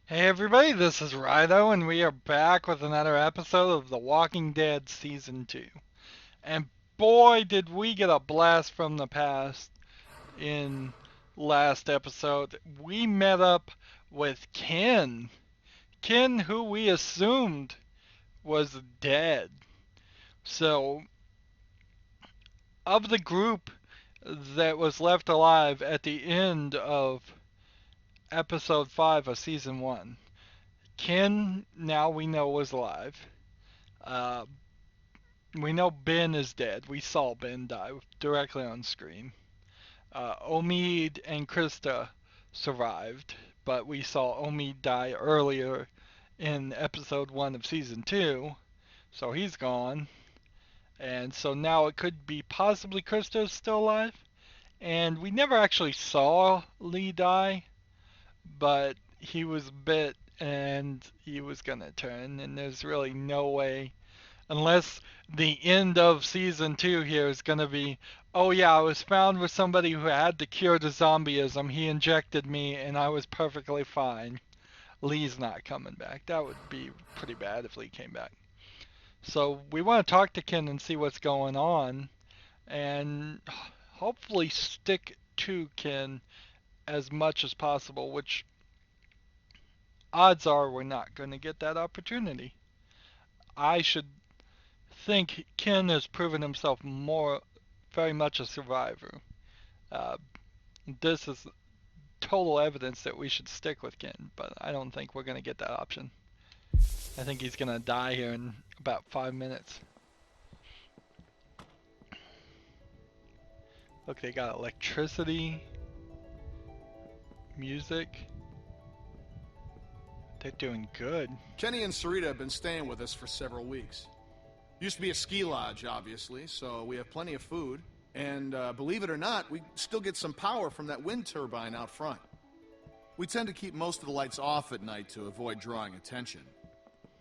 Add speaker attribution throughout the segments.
Speaker 1: Hey everybody, this is Rydo, and we are back with another episode of The Walking Dead Season 2. And boy, did we get a blast from the past in last episode. We met up with Ken. Ken, who we assumed was dead. So, of the group that was left alive at the end of episode 5 of Season 1, Ken, now we know, was alive. Uh, We know Ben is dead. We saw Ben die directly on screen. Omid and Krista survived, but we saw Omid die earlier in episode 1 of season 2, so he's gone. And so now it could be possibly Krista is still alive. And we never actually saw Lee die, but he was bit and he was gonna turn, and there's really no way unless the end of season 2 here is going to be, oh yeah, I was found with somebody who had the cure to zombieism. He injected me and I was perfectly fine. Lee's not coming back. That would be pretty bad if Lee came back. So we want to talk to Ken and see what's going on and hopefully stick to Ken as much as possible, which odds are we're not going to get that opportunity. I should think Ken has proven himself very much a survivor. Uh, this is total evidence that we should stick with Ken, but I don't think we're going to get that option. I think he's going to die here in about 5 minutes. Look, they got electricity, music. They're doing good.
Speaker 2: Kenny and Sarita have been staying with us for several weeks. Used to be a ski lodge, obviously, so we have plenty of food. And believe it or not, we still get some power from that wind turbine out front. We tend to keep most of the lights off at night to avoid drawing attention.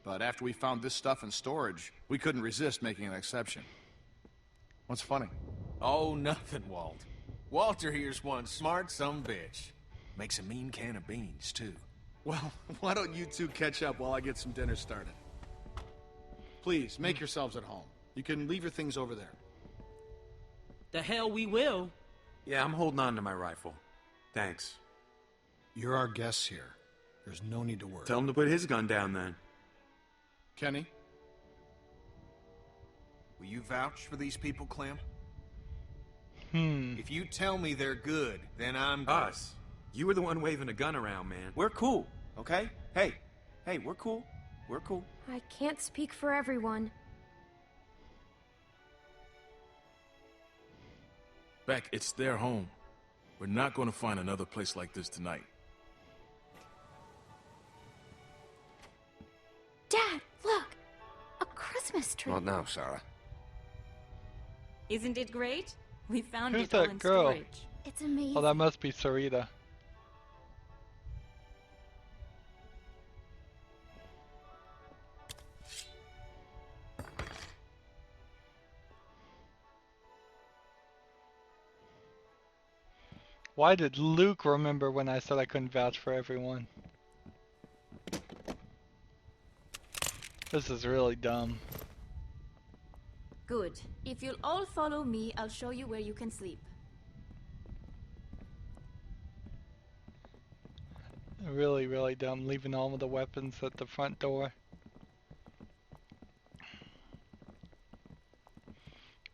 Speaker 2: But after we found this stuff in storage, we couldn't resist making an exception. What's funny?
Speaker 3: Oh, nothing, Walt. Walter here's one smart sumbitch. Makes a mean can of beans, too.
Speaker 2: Well, why don't you two catch up while I get some dinner started? Please, make yourselves at home. You can leave your things over there.
Speaker 4: The hell we will.
Speaker 5: Yeah, I'm holding on to my rifle. Thanks.
Speaker 2: You're our guests here. There's no need to worry.
Speaker 5: Tell him to put his gun down then.
Speaker 2: Kenny?
Speaker 3: Will you vouch for these people, Clem?
Speaker 1: Hmm.
Speaker 3: If you tell me they're good, then I'm good.
Speaker 5: Us. You were the one waving a gun around, man.
Speaker 6: We're cool, okay? Hey, we're cool. We're cool.
Speaker 7: I can't speak for everyone.
Speaker 8: Beck, it's their home. We're not going to find another place like this tonight.
Speaker 7: Dad, look! A Christmas tree.
Speaker 6: What now, Sarah?
Speaker 9: Isn't it great? We found
Speaker 1: Who's
Speaker 9: it all
Speaker 1: that
Speaker 9: in
Speaker 1: girl?
Speaker 9: storage.
Speaker 7: It's amazing.
Speaker 1: Oh, that must be Sarita. Why did Luke remember when I said I couldn't vouch for everyone? This is really dumb.
Speaker 9: Good. If you'll all follow me, I'll show you where you can sleep.
Speaker 1: Really, really dumb, leaving all of the weapons at the front door.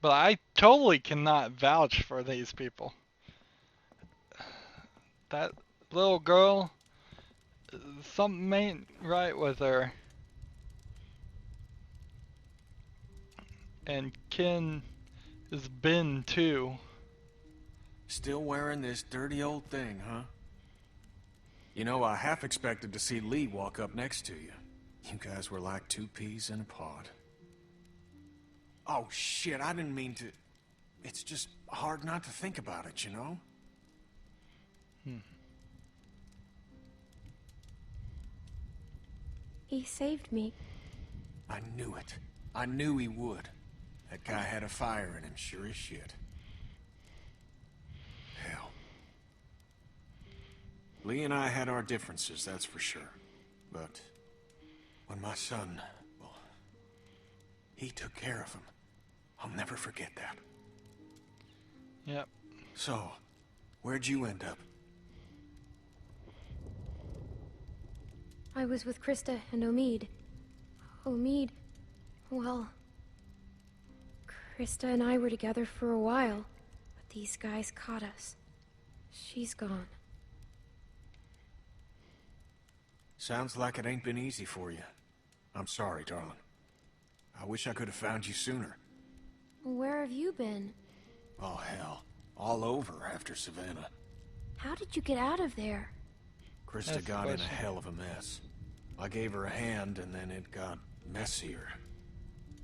Speaker 1: But I totally cannot vouch for these people. That little girl, something ain't right with her. And Ken is Ben too.
Speaker 3: Still wearing this dirty old thing, huh? You know, I half expected to see Lee walk up next to you. You guys were like two peas in a pod. Oh, shit, I didn't mean to... It's just hard not to think about it, you know?
Speaker 7: He saved me.
Speaker 3: I knew it. I knew he would. That guy had a fire in him, sure as shit. Hell. Lee and I had our differences, that's for sure. But when my son, well, he took care of him. I'll never forget that.
Speaker 1: Yep.
Speaker 3: So, where'd you end up?
Speaker 7: I was with Krista and Omid. Omid, well, Krista and I were together for a while, but these guys caught us. She's gone.
Speaker 3: Sounds like it ain't been easy for you. I'm sorry, darling. I wish I could have found you sooner.
Speaker 7: Where have you been?
Speaker 3: Oh, hell. All over after Savannah.
Speaker 7: How did you get out of there?
Speaker 3: Krista got in a hell of a mess. I gave her a hand, and then it got messier.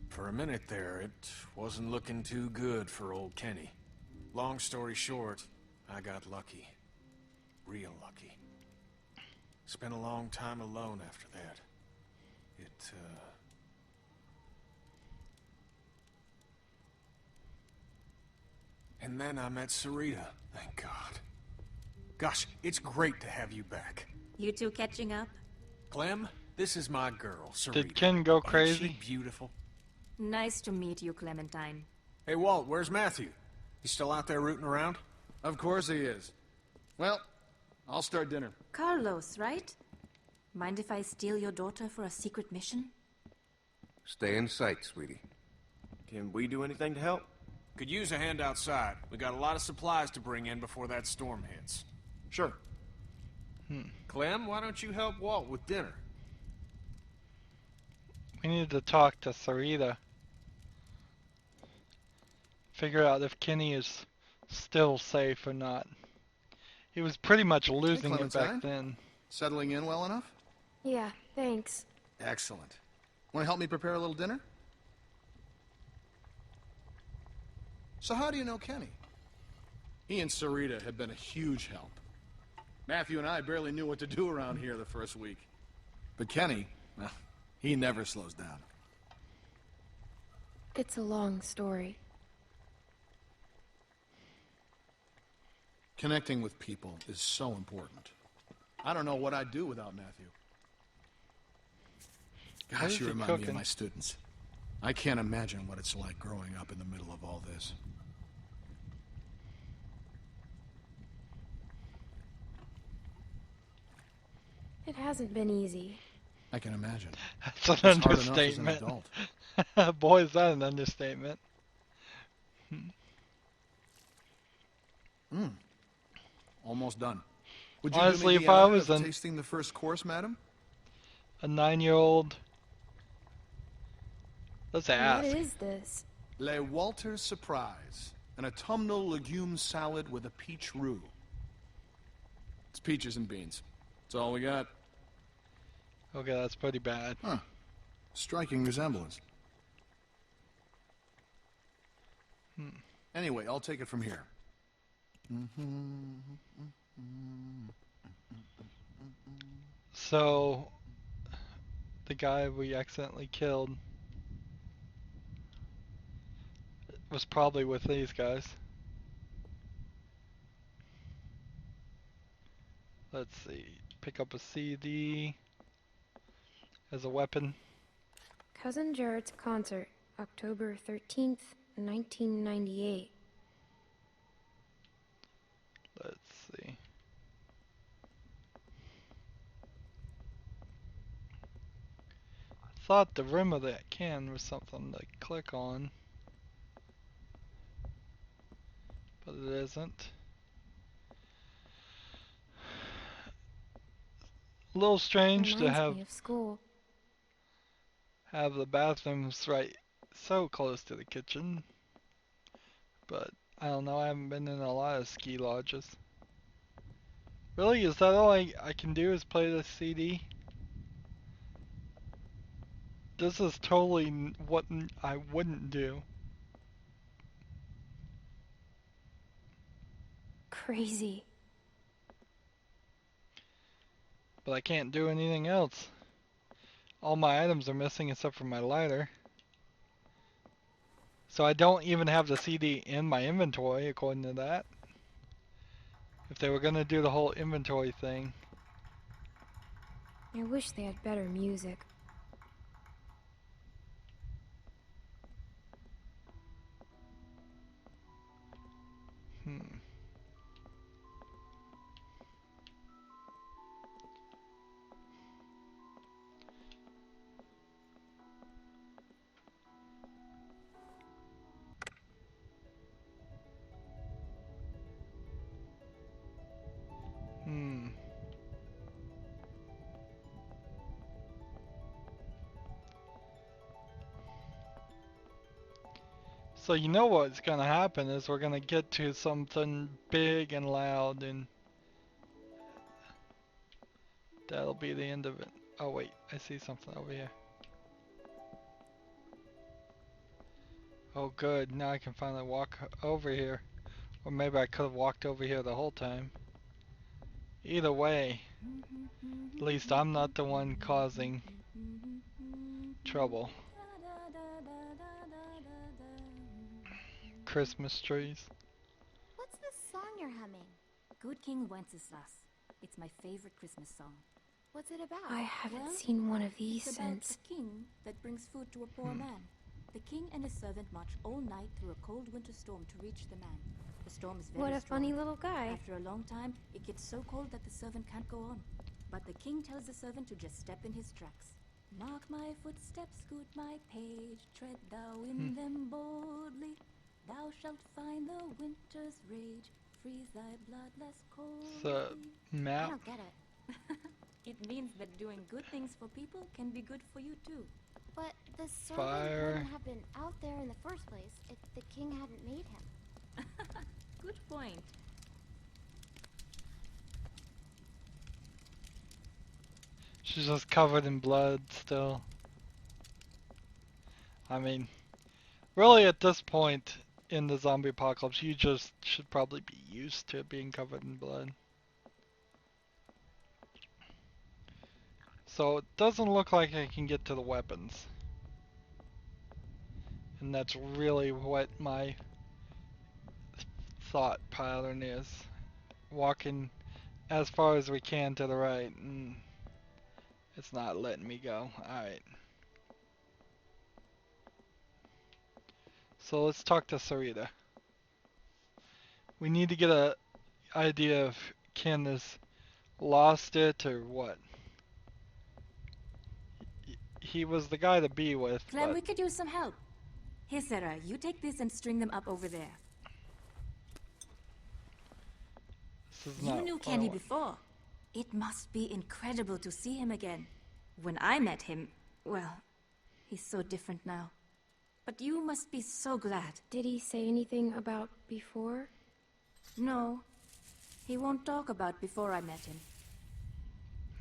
Speaker 3: For a minute there, it wasn't looking too good for old Kenny. Long story short, I got lucky. Real lucky. Spent a long time alone after that. And then I met Sarita, thank God. Gosh, it's great to have you back.
Speaker 9: You two catching up?
Speaker 3: Clem, this is my girl, Sarita.
Speaker 1: Did Ken go
Speaker 3: Ain't
Speaker 1: crazy?
Speaker 3: she beautiful?
Speaker 9: Nice to meet you, Clementine.
Speaker 3: Hey, Walt, where's Matthew? He's still out there rooting around?
Speaker 2: Of course he is. Well, I'll start dinner.
Speaker 9: Carlos, right? Mind if I steal your daughter for a secret mission?
Speaker 10: Stay in sight, sweetie.
Speaker 6: Can we do anything to help?
Speaker 3: Could use a hand outside. We got a lot of supplies to bring in before that storm hits.
Speaker 2: Sure.
Speaker 3: Clem, why don't you help Walt with dinner?
Speaker 1: We need to talk to Sarita. Figure out if Kenny is still safe or not. He was pretty much losing it back then.
Speaker 2: Settling in well enough?
Speaker 7: Yeah, thanks.
Speaker 2: Excellent. Want to help me prepare a little dinner? So how do you know Kenny? He and Sarita have been a huge help. Matthew and I barely knew what to do around here the first week. But Kenny, well, he never slows down.
Speaker 7: It's a long story.
Speaker 2: Connecting with people is so important. I don't know what I'd do without Matthew. Gosh, you remind me of my students. I can't imagine what it's like growing up in the middle of all this.
Speaker 7: It hasn't been easy.
Speaker 2: I can imagine.
Speaker 1: That's an understatement.
Speaker 2: Hard enough as an adult.
Speaker 1: Boy, is that an understatement.
Speaker 2: Almost done. Would you
Speaker 1: Honestly,
Speaker 2: do me
Speaker 1: if
Speaker 2: the
Speaker 1: I
Speaker 2: honor
Speaker 1: was
Speaker 2: of tasting the first course, madam?
Speaker 1: A 9-year-old. Let's ask.
Speaker 7: What is this?
Speaker 2: Le Walter Surprise, an autumnal legume salad with a peach roux. It's peaches and beans. That's all we got.
Speaker 1: Okay, that's pretty bad.
Speaker 2: Huh. Striking resemblance. Anyway, I'll take it from here.
Speaker 1: So, the guy we accidentally killed was probably with these guys. Let's see. Pick up a CD as a weapon.
Speaker 7: Cousin Jared's concert, October 13th, 1998.
Speaker 1: Let's see. I thought the rim of that can was something to click on, but it isn't. A little strange to
Speaker 7: Reminds
Speaker 1: have
Speaker 7: me of school.
Speaker 1: the bathrooms right so close to the kitchen, but I don't know, I haven't been in a lot of ski lodges. Really? Is that all I can do is play the CD? This is totally what I wouldn't do.
Speaker 7: Crazy.
Speaker 1: But I can't do anything else. All my items are missing except for my lighter. So I don't even have the CD in my inventory according to that. If they were going to do the whole inventory thing.
Speaker 7: I wish they had better music.
Speaker 1: So you know what's gonna happen is we're gonna get to something big and loud, and that'll be the end of it. Oh wait, I see something over here. Oh good, now I can finally walk over here. Or maybe I could have walked over here the whole time. Either way, at least I'm not the one causing trouble. Christmas trees.
Speaker 9: What's this song you're humming? Good King Wenceslas. It's my favorite Christmas song. What's it about?
Speaker 7: I haven't seen one of these
Speaker 9: It's about
Speaker 7: since.
Speaker 9: a king that brings food to a poor man. The king and his servant march all night through a cold winter storm to reach the man. The storm is very
Speaker 7: What a
Speaker 9: strong.
Speaker 7: funny little guy.
Speaker 9: After a long time, it gets so cold that the servant can't go on. But the king tells the servant to just step in his tracks. Mark my footsteps, good my page, tread thou in them boldly. Thou shalt find the winter's rage, freeze thy blood less coldly.
Speaker 1: It's a
Speaker 9: I
Speaker 1: map.
Speaker 9: don't get it. It means that doing good things for people can be good for you too.
Speaker 11: But the servant
Speaker 1: Fire.
Speaker 11: wouldn't have been out there in the first place if the king hadn't made him.
Speaker 9: Good point.
Speaker 1: She's just covered in blood still. I mean, really at this point in the zombie apocalypse, you just should probably be used to being covered in blood. So it doesn't look like I can get to the weapons. And that's really what my thought pattern is. Walking as far as we can to the right, and it's not letting me go. Alright. So let's talk to Sarita. We need to get a idea if Ken has lost it or what. He was the guy to be with,
Speaker 9: Clem,
Speaker 1: but
Speaker 9: we could use some help. Here, Sarah, you take this and string them up over there.
Speaker 1: this is
Speaker 9: You
Speaker 1: not
Speaker 9: knew
Speaker 1: what I
Speaker 9: Kenny
Speaker 1: want.
Speaker 9: before. It must be incredible to see him again. When I met him, well, he's so different now. But you must be so glad.
Speaker 7: Did he say anything about before?
Speaker 9: No, he won't talk about before I met him.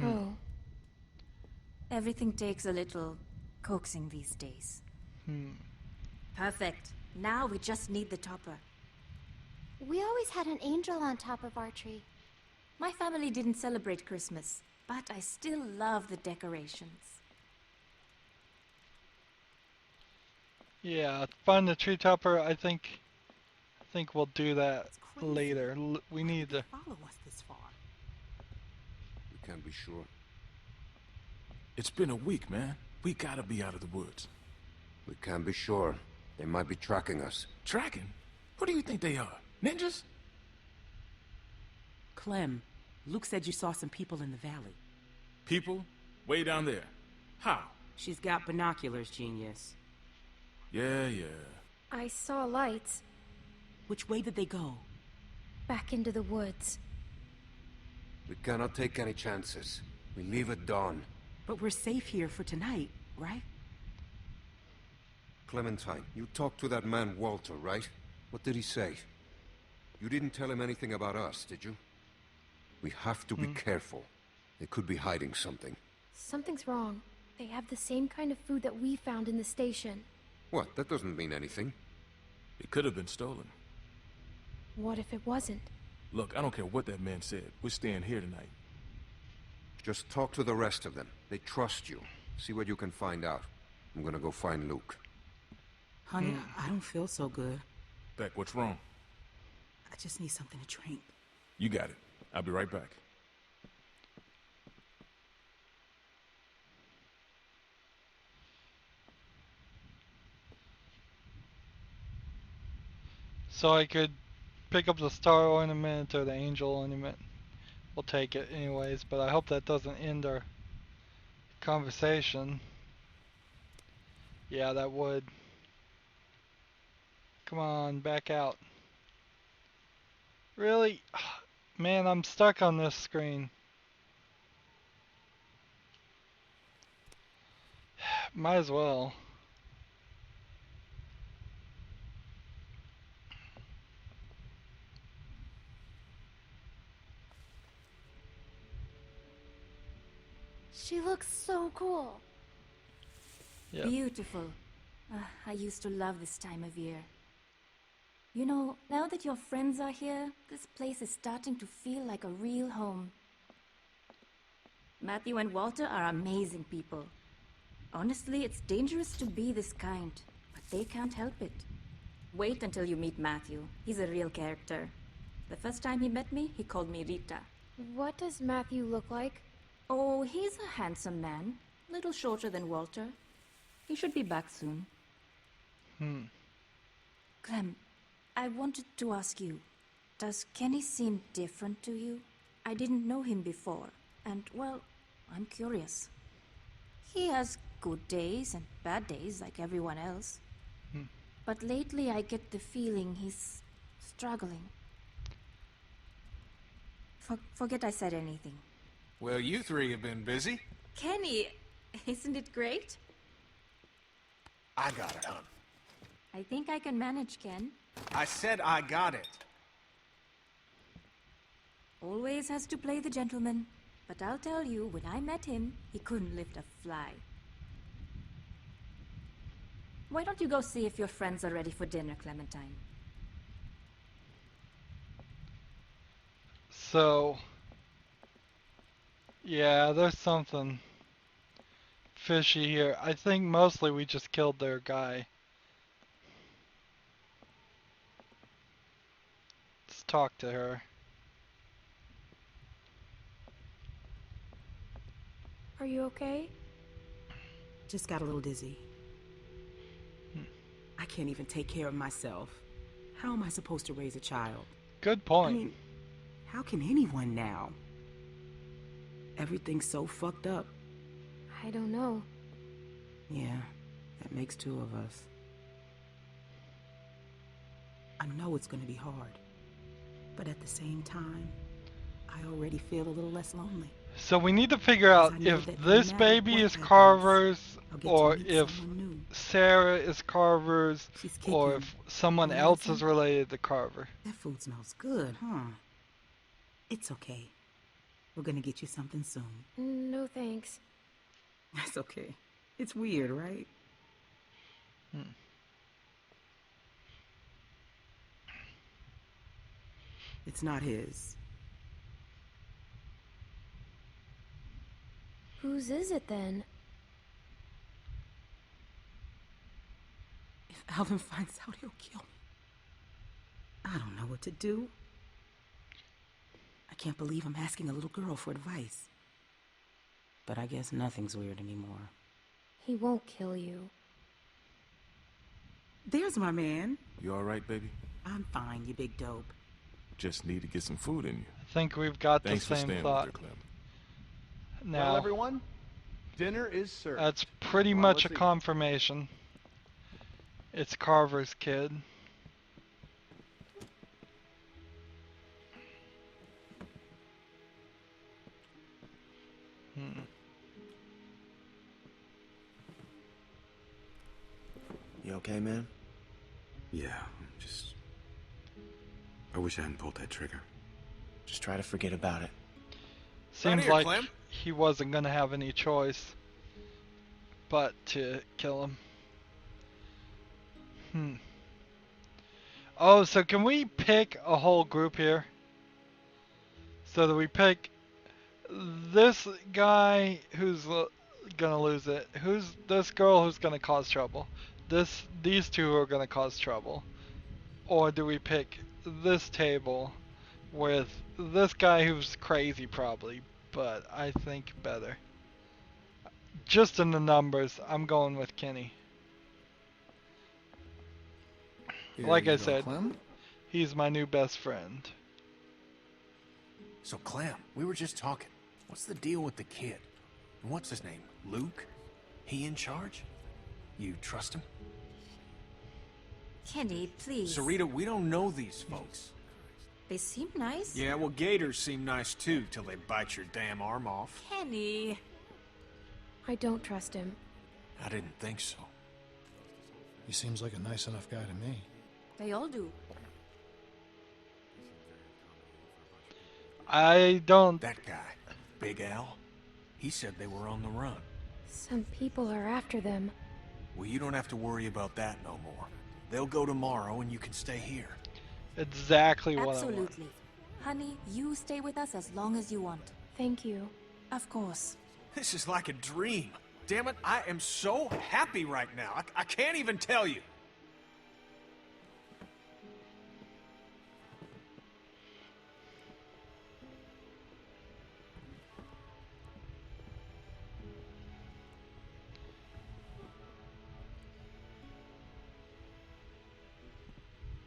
Speaker 7: Oh.
Speaker 9: Everything takes a little coaxing these days. Perfect. Now we just need the topper.
Speaker 11: We always had an angel on top of our tree.
Speaker 9: My family didn't celebrate Christmas, but I still love the decorations.
Speaker 1: Yeah, find the tree topper. I think we'll do that later. We need to.
Speaker 4: Follow us this far.
Speaker 10: We can't be sure.
Speaker 8: It's been a week, man. We gotta be out of the woods.
Speaker 10: We can't be sure. They might be tracking us.
Speaker 8: Tracking? Who do you think they are? Ninjas?
Speaker 4: Clem, Luke said you saw some people in the valley.
Speaker 8: People? Way down there. How?
Speaker 4: She's got binoculars, genius.
Speaker 8: Yeah.
Speaker 7: I saw lights
Speaker 4: Which way did they go?
Speaker 7: back into the woods.
Speaker 10: We cannot take any chances. We leave at dawn.
Speaker 4: But we're safe here for tonight, right?
Speaker 10: Clementine, you talked to that man Walter, right? What did he say? You didn't tell him anything about us, did you? We have to be careful. They could be hiding something.
Speaker 7: Something's wrong. They have the same kind of food that we found in the station.
Speaker 10: What? That doesn't mean anything.
Speaker 8: It could have been stolen.
Speaker 7: What if it wasn't?
Speaker 8: Look, I don't care what that man said. We're staying here tonight.
Speaker 10: Just talk to the rest of them. They trust you. See what you can find out. I'm gonna go find Luke.
Speaker 4: Honey, I don't feel so good.
Speaker 8: Beck, what's wrong?
Speaker 4: I just need something to drink.
Speaker 8: You got it. I'll be right back.
Speaker 1: So I could pick up the star ornament or the angel ornament. We'll take it anyways, but I hope that doesn't end our conversation. Yeah, that would. Come on, back out. Really? Man, I'm stuck on this screen. Might as well.
Speaker 11: She looks so cool.
Speaker 1: Yep.
Speaker 9: Beautiful. I used to love this time of year. You know, now that your friends are here, this place is starting to feel like a real home. Matthew and Walter are amazing people. Honestly, it's dangerous to be this kind, but they can't help it. Wait until you meet Matthew. He's a real character. The first time he met me, he called me Rita.
Speaker 7: What does Matthew look like?
Speaker 9: Oh, he's a handsome man. Little shorter than Walter. He should be back soon. Clem, I wanted to ask you, does Kenny seem different to you? I didn't know him before, and, well, I'm curious. He has good days and bad days like everyone else. But lately I get the feeling he's struggling. Forget I said anything.
Speaker 3: Well, you three have been busy.
Speaker 9: Kenny, isn't it great?
Speaker 3: I got it, hon.
Speaker 9: I think I can manage, Ken.
Speaker 3: I said I got it.
Speaker 9: Always has to play the gentleman. But I'll tell you, when I met him, he couldn't lift a fly. Why don't you go see if your friends are ready for dinner, Clementine?
Speaker 1: So, yeah, there's something fishy here. I think mostly we just killed their guy. Let's talk to her.
Speaker 7: Are you okay?
Speaker 4: Just got a little dizzy. I can't even take care of myself. How am I supposed to raise a child?
Speaker 1: Good point.
Speaker 4: I mean, how can anyone now? Everything's so fucked up.
Speaker 7: I don't know.
Speaker 4: Yeah, that makes two of us. I know it's gonna be hard, but at the same time, I already feel a little less lonely.
Speaker 1: So we need to figure out if this baby is Carver's, or if Sarah is Carver's, or if someone else is related to Carver.
Speaker 4: That food smells good, huh? It's okay. We're gonna get you something soon.
Speaker 7: No thanks.
Speaker 4: That's okay. It's weird, right? It's not his.
Speaker 7: Whose is it then?
Speaker 4: If Alvin finds out, he'll kill me. I don't know what to do. I can't believe I'm asking a little girl for advice. But I guess nothing's weird anymore.
Speaker 7: He won't kill you.
Speaker 4: There's my man.
Speaker 8: You alright, baby?
Speaker 4: I'm fine, you big dope.
Speaker 8: Just need to get some food in you.
Speaker 1: I think we've got
Speaker 8: Thanks
Speaker 1: the
Speaker 8: for
Speaker 1: same
Speaker 8: staying
Speaker 1: thought.
Speaker 8: with her, Clem.
Speaker 1: Now,
Speaker 2: Well, everyone, dinner is served.
Speaker 1: that's pretty
Speaker 2: Come on,
Speaker 1: much a
Speaker 2: let's eat.
Speaker 1: confirmation. It's Carver's kid.
Speaker 5: You okay, man? Yeah, just... I wish I hadn't pulled that trigger.
Speaker 3: Just try to forget about it.
Speaker 1: Seems
Speaker 3: here,
Speaker 1: like
Speaker 3: Clem.
Speaker 1: he wasn't gonna have any choice but to kill him. Oh, so can we pick a whole group here? So that we pick this guy who's gonna lose it. Who's this girl who's gonna cause trouble? These two are gonna cause trouble. Or do we pick this table with this guy who's crazy probably, but I think better. Just in the numbers, I'm going with Kenny.
Speaker 2: Here
Speaker 1: Like
Speaker 2: you
Speaker 1: I
Speaker 2: go,
Speaker 1: said,
Speaker 2: Clem.
Speaker 1: He's my new best friend.
Speaker 3: So, Clem, we were just talking. What's the deal with the kid? And what's his name? Luke? He in charge? You trust him?
Speaker 9: Kenny, please.
Speaker 3: Sarita, we don't know these folks.
Speaker 9: They seem nice.
Speaker 3: Yeah, well, gators seem nice too, till they bite your damn arm off.
Speaker 9: Kenny.
Speaker 7: I don't trust him.
Speaker 3: I didn't think so.
Speaker 2: He seems like a nice enough guy to me.
Speaker 9: They all do.
Speaker 1: I don't...
Speaker 3: That guy, Big Al, he said they were on the run.
Speaker 7: Some people are after them.
Speaker 3: Well, you don't have to worry about that no more. They'll go tomorrow and you can stay here.
Speaker 1: Exactly what I want.
Speaker 9: Absolutely. Honey, you stay with us as long as you want.
Speaker 7: Thank you.
Speaker 9: Of course.
Speaker 3: This is like a dream. Damn it, I am so happy right now. I can't even tell you.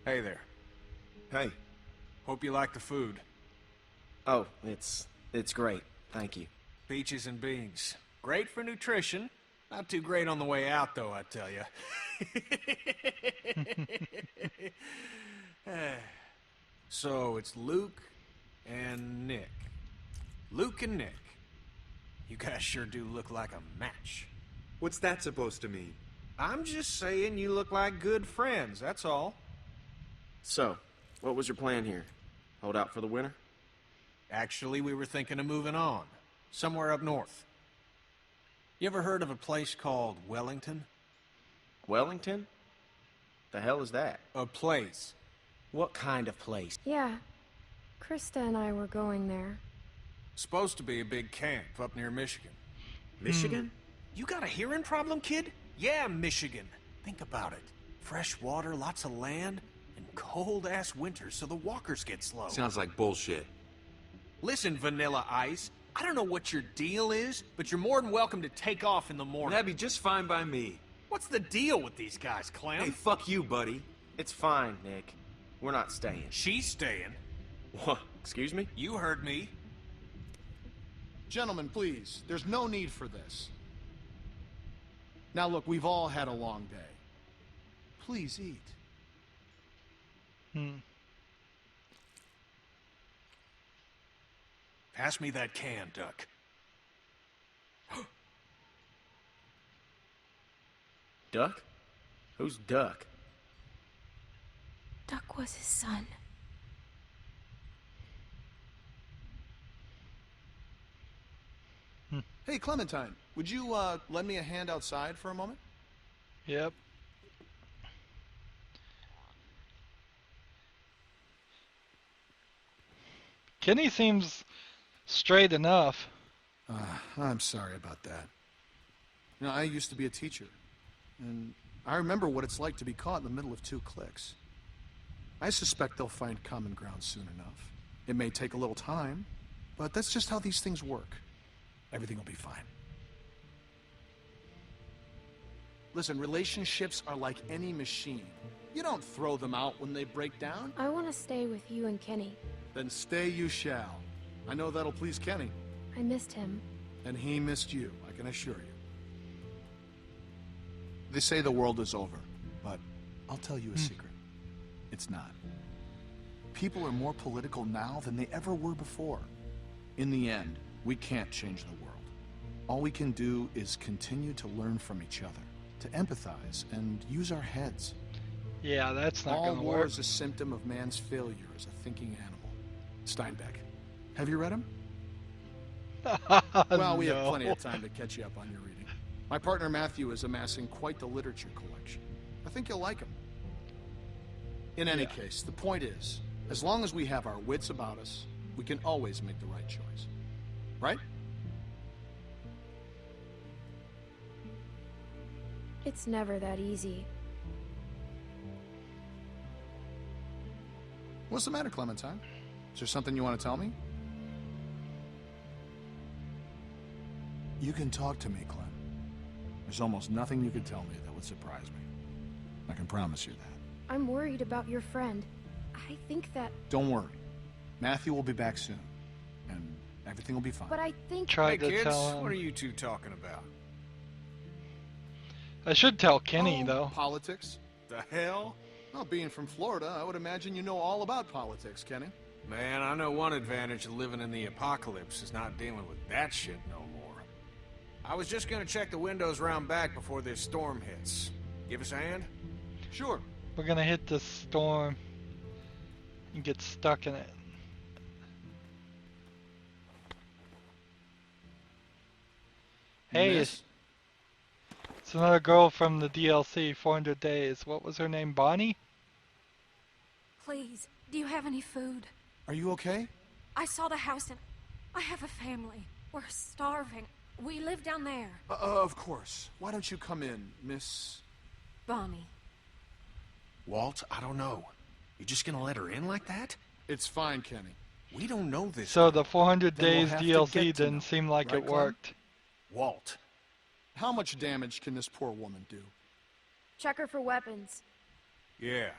Speaker 3: Hey there.
Speaker 6: Hey.
Speaker 3: Hope you like the food.
Speaker 6: Oh, it's great. Thank you.
Speaker 3: Peaches and beans. Great for nutrition. Not too great on the way out, though, I tell you. So, it's Luke and Nick. Luke and Nick. You guys sure do look like a match.
Speaker 5: What's that supposed to mean?
Speaker 3: I'm just saying you look like good friends, that's all.
Speaker 6: So, what was your plan here? Hold out for the winter?
Speaker 3: Actually, we were thinking of moving on. Somewhere up north. You ever heard of a place called Wellington?
Speaker 6: Wellington? The hell is that?
Speaker 3: A place.
Speaker 6: What kind of place?
Speaker 7: Yeah. Krista and I were going there.
Speaker 3: Supposed to be a big camp up near Michigan.
Speaker 6: Michigan?
Speaker 3: You got a hearing problem, kid? Yeah, Michigan. Think about it. Fresh water, lots of land, and cold-ass winters so the walkers get slow.
Speaker 5: Sounds like bullshit.
Speaker 3: Listen, Vanilla Ice, I don't know what your deal is, but you're more than welcome to take off in the morning.
Speaker 5: That'd be just fine by me.
Speaker 3: What's the deal with these guys, Clem?
Speaker 5: Hey, fuck you, buddy.
Speaker 6: It's fine, Nick. We're not staying.
Speaker 3: She's staying.
Speaker 6: What? Excuse me?
Speaker 3: You heard me.
Speaker 2: Gentlemen, please, there's no need for this. Now look, we've all had a long day. Please eat.
Speaker 3: Pass me that can, Duck.
Speaker 6: Duck? Who's Duck?
Speaker 7: Duck was his son.
Speaker 2: Hey, Clementine, would you lend me a hand outside for a moment?
Speaker 1: Yep. Kenny seems straight enough.
Speaker 2: I'm sorry about that. You know, I used to be a teacher, and I remember what it's like to be caught in the middle of two cliques. I suspect they'll find common ground soon enough. It may take a little time, but that's just how these things work. Everything will be fine. Listen, relationships are like any machine. You don't throw them out when they break down.
Speaker 7: I want to stay with you and Kenny.
Speaker 2: Then stay you shall. I know that'll please Kenny.
Speaker 7: I missed him.
Speaker 2: And he missed you, I can assure you. They say the world is over, but I'll tell you a secret. It's not. People are more political now than they ever were before. In the end, we can't change the world. All we can do is continue to learn from each other, to empathize and use our heads.
Speaker 1: Yeah, that's not
Speaker 2: All
Speaker 1: gonna
Speaker 2: war
Speaker 1: work.
Speaker 2: is a symptom of man's failure as a thinking animal. Steinbeck. Have you read him? Well, we have plenty of time to catch you up on your reading. My partner Matthew is amassing quite the literature collection. I think you'll like him. In any case, the point is, as long as we have our wits about us, we can always make the right choice. Right?
Speaker 7: It's never that easy.
Speaker 2: What's the matter, Clementine? Is there something you want to tell me? You can talk to me, Clem. There's almost nothing you could tell me that would surprise me. I can promise you that.
Speaker 7: I'm worried about your friend. I think that...
Speaker 2: Don't worry. Matthew will be back soon. And everything will be fine.
Speaker 7: But I think...
Speaker 1: Try
Speaker 3: Hey,
Speaker 1: to
Speaker 3: kids,
Speaker 1: tell him.
Speaker 3: what are you two talking about?
Speaker 1: I should tell Kenny,
Speaker 2: Oh,
Speaker 1: though.
Speaker 2: Politics?
Speaker 3: The hell?
Speaker 2: Well, being from Florida, I would imagine you know all about politics, Kenny.
Speaker 3: Man, I know one advantage of living in the apocalypse is not dealing with that shit no more. I was just gonna check the windows round back before this storm hits. Give us a hand?
Speaker 2: Sure.
Speaker 1: We're gonna hit this storm and get stuck in it. Hey,
Speaker 2: Miss?
Speaker 1: it's another girl from the DLC, 400 Days. What was her name, Bonnie?
Speaker 9: Please, do you have any food?
Speaker 2: Are you okay?
Speaker 9: I saw the house and I have a family. We're starving. We live down there.
Speaker 2: Of course. Why don't you come in, Miss...
Speaker 9: Bonnie.
Speaker 3: Walt, I don't know. You just gonna let her in like that?
Speaker 2: It's fine, Kenny.
Speaker 3: We don't know this.
Speaker 1: So the 400
Speaker 2: Then we'll
Speaker 1: Days
Speaker 2: have to
Speaker 1: DLC
Speaker 2: get to
Speaker 1: didn't
Speaker 2: know,
Speaker 1: seem like
Speaker 2: right,
Speaker 1: it
Speaker 2: Clem?
Speaker 1: worked.
Speaker 3: Walt.
Speaker 2: How much damage can this poor woman do?
Speaker 7: Check her for weapons.
Speaker 3: Yeah.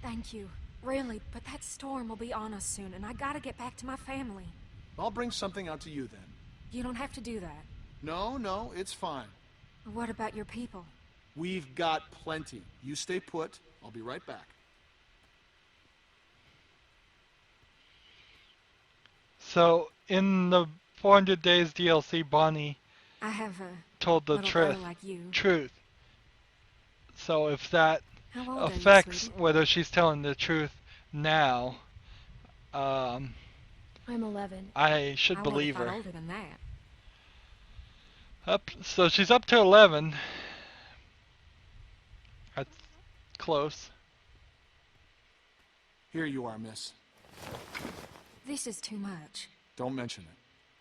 Speaker 9: Thank you. Really, but that storm will be on us soon, and I gotta get back to my family.
Speaker 2: I'll bring something out to you then.
Speaker 9: You don't have to do that.
Speaker 2: No, it's fine.
Speaker 9: What about your people?
Speaker 2: We've got plenty. You stay put. I'll be right back.
Speaker 1: So in the 400 Days DLC, Bonnie
Speaker 9: I have a
Speaker 1: told the
Speaker 9: little
Speaker 1: truth.
Speaker 9: girl like you.
Speaker 1: Truth. So if that
Speaker 9: How old are you,
Speaker 1: affects
Speaker 9: sweetie?
Speaker 1: whether she's telling the truth now,
Speaker 7: I'm 11.
Speaker 1: I should
Speaker 9: I
Speaker 1: believe
Speaker 9: would've
Speaker 1: her.
Speaker 9: thought older than that.
Speaker 1: So she's up to 11. That's close.
Speaker 2: Here you are, miss.
Speaker 9: This is too much.
Speaker 2: Don't mention it.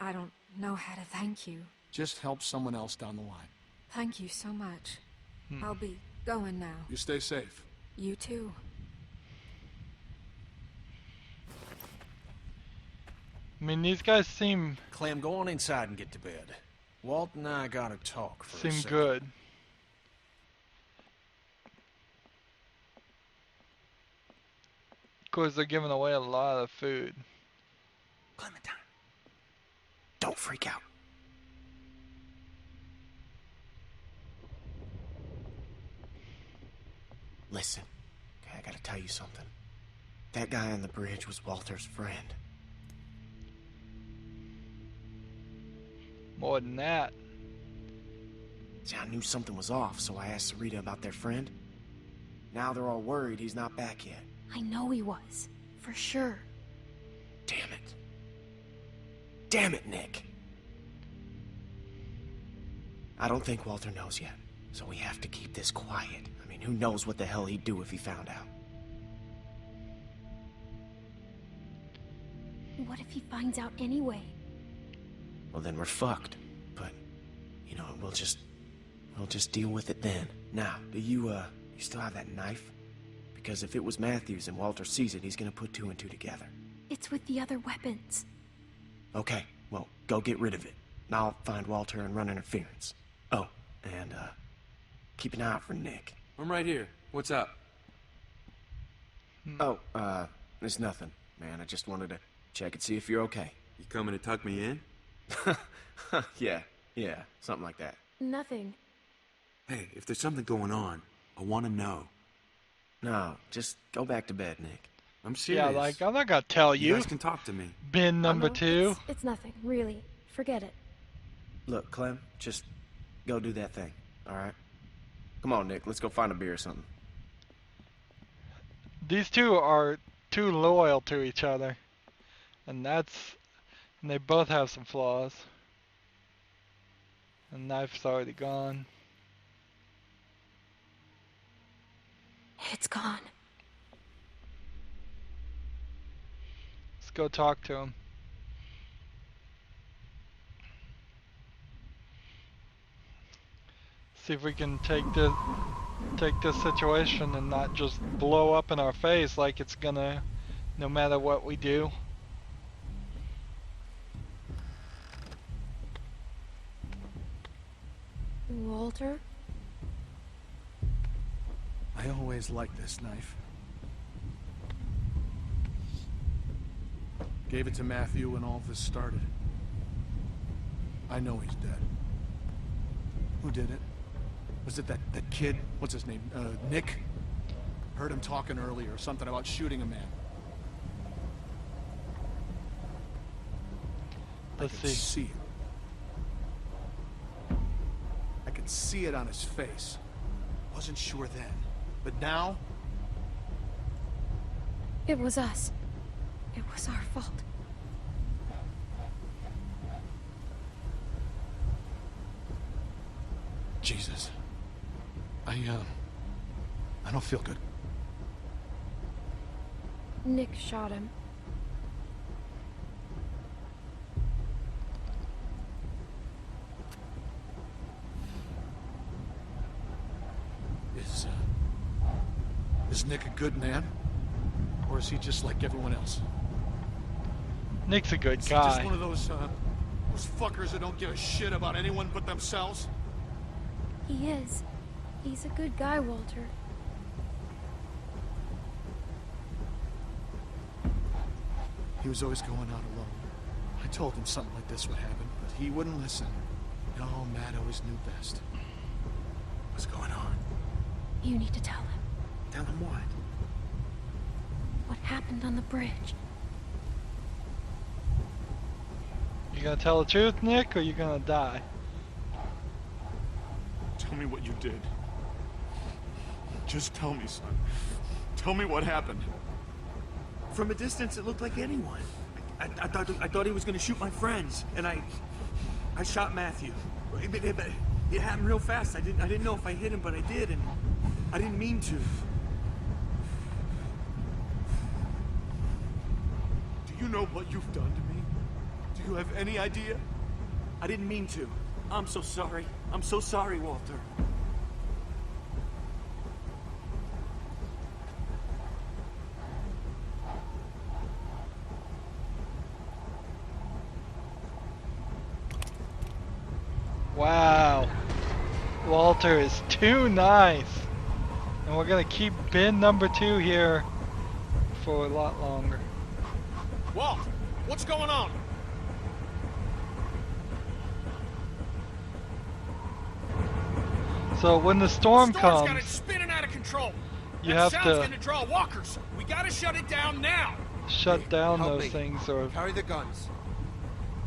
Speaker 9: I don't know how to thank you.
Speaker 2: Just help someone else down the line.
Speaker 9: Thank you so much. I'll be going now.
Speaker 2: You stay safe.
Speaker 9: You too.
Speaker 1: I mean, these guys seem
Speaker 3: Clem, go on inside and get to bed. Walt and I gotta talk for a second.
Speaker 1: good. Of course, they're giving away a lot of food.
Speaker 6: Clementine, don't freak out. Listen, okay, I gotta tell you something. That guy on the bridge was Walter's friend.
Speaker 1: More than that.
Speaker 6: See, I knew something was off, so I asked Rydo about their friend. Now they're all worried he's not back yet.
Speaker 7: I know he was. For sure.
Speaker 6: Damn it. Damn it, Nick. I don't think Walter knows yet, so we have to keep this quiet. I mean, who knows what the hell he'd do if he found out.
Speaker 7: What if he finds out anyway?
Speaker 6: Well, then we're fucked. But, you know, we'll just deal with it then. Now, do you still have that knife? Because if it was Matthew's and Walter sees it, he's gonna put two and two together.
Speaker 7: It's with the other weapons.
Speaker 6: Okay, well, go get rid of it. And I'll find Walter and run interference. Oh, and, keep an eye out for Nick.
Speaker 5: I'm right here. What's up?
Speaker 6: Oh, it's nothing, man. I just wanted to check and see if you're okay.
Speaker 5: You coming to tuck me in?
Speaker 6: Yeah, something like that.
Speaker 7: Nothing.
Speaker 5: Hey, if there's something going on, I want to know.
Speaker 6: No, just go back to bed, Nick.
Speaker 5: I'm serious.
Speaker 1: Yeah, like, I'm not gonna tell
Speaker 5: You
Speaker 1: you.
Speaker 5: guys can talk to me.
Speaker 1: Bin number 2.
Speaker 7: It's nothing, really. Forget it.
Speaker 6: Look, Clem, just go do that thing, alright? Come on, Nick, let's go find a beer or something.
Speaker 1: These two are too loyal to each other. And they both have some flaws. The knife's already gone.
Speaker 7: It's gone.
Speaker 1: Let's go talk to him. See if we can take this situation and not just blow up in our face like it's gonna, no matter what we do.
Speaker 7: Walter?
Speaker 2: I always liked this knife. Gave it to Matthew when all this started. I know he's dead. Who did it? Was it that kid? What's his name? Nick? Heard him talking earlier, something about shooting a man.
Speaker 1: Let's
Speaker 2: I could see it. I could see it on his face. Wasn't sure then, but now...
Speaker 7: It was us. It was our fault.
Speaker 2: Jesus. I don't feel good.
Speaker 7: Nick shot him.
Speaker 2: Is Nick a good man? Or is he just like everyone else?
Speaker 1: Nick's a good
Speaker 2: Is he
Speaker 1: guy.
Speaker 2: just one of those fuckers that don't give a shit about anyone but themselves?
Speaker 7: He is. He's a good guy, Walter.
Speaker 2: He was always going out alone. I told him something like this would happen, but he wouldn't listen. No, Matt always knew best.
Speaker 6: What's going on?
Speaker 7: You need to tell him.
Speaker 6: Tell him what?
Speaker 7: What happened on the bridge.
Speaker 1: You gonna tell the truth, Nick, or you gonna die?
Speaker 2: Tell me what you did. Just tell me, son. Tell me what happened.
Speaker 6: From a distance, it looked like anyone. I thought he was going to shoot my friends, and I shot Matthew. It happened real fast. I didn't know if I hit him, but I did, and I didn't mean to.
Speaker 2: Do you know what you've done to me? Do you have any idea?
Speaker 6: I didn't mean to. I'm so sorry. I'm so sorry, Walter.
Speaker 1: Wow. Walter is too nice. And we're gonna keep bin number 2 here for a lot longer.
Speaker 2: Walt, what's going on?
Speaker 1: So when the storm
Speaker 12: Storm's got it
Speaker 1: comes,
Speaker 12: spinning out of control.
Speaker 1: you
Speaker 12: That
Speaker 1: have
Speaker 12: sound's
Speaker 1: to
Speaker 12: gonna draw walkers. We gotta shut it down now.
Speaker 1: shut down
Speaker 10: Help
Speaker 1: those
Speaker 10: me.
Speaker 1: things, or
Speaker 10: Carry the guns.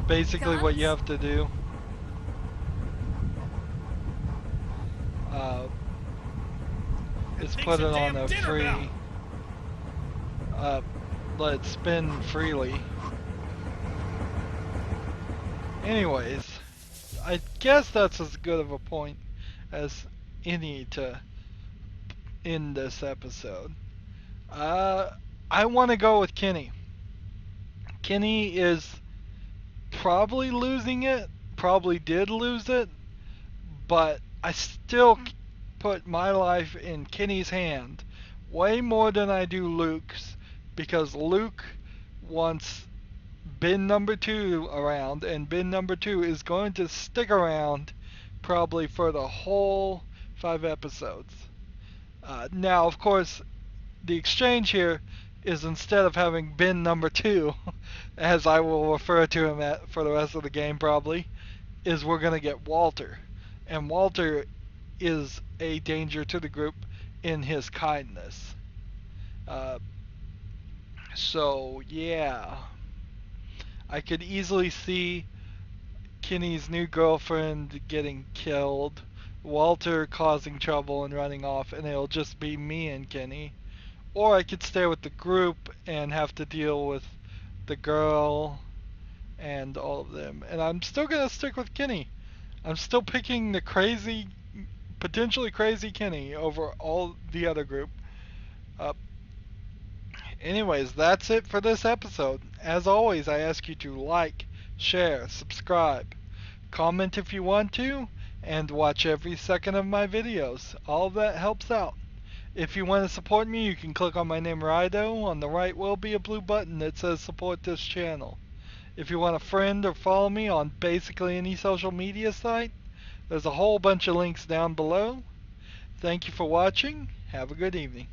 Speaker 1: basically what you have to do. Is
Speaker 12: Thing's
Speaker 1: put
Speaker 12: a
Speaker 1: it on
Speaker 12: damn
Speaker 1: a
Speaker 12: dinner
Speaker 1: free,
Speaker 12: bell.
Speaker 1: let it spin freely. Anyways, I guess that's as good of a point as any to end this episode. I want to go with Kenny. Kenny is probably losing it, probably did lose it, but I still put my life in Kenny's hand way more than I do Luke's, because Luke wants bin number 2 around, and bin number 2 is going to stick around probably for the whole 5 episodes. Now, of course, the exchange here is, instead of having bin number 2, as I will refer to him for the rest of the game probably, is we're going to get Walter. And Walter is a danger to the group in his kindness. So, yeah. I could easily see Kenny's new girlfriend getting killed, Walter causing trouble and running off, and it'll just be me and Kenny. Or I could stay with the group and have to deal with the girl and all of them. And I'm still going to stick with Kenny. I'm still picking the crazy, potentially crazy Kenny over all the other group. Anyways, that's it for this episode. As always, I ask you to like, share, subscribe, comment if you want to, and watch every second of my videos. All of that helps out. If you want to support me, you can click on my name, Rydo. On the right will be a blue button that says support this channel. If you want a friend or follow me on basically any social media site, there's a whole bunch of links down below. Thank you for watching. Have a good evening.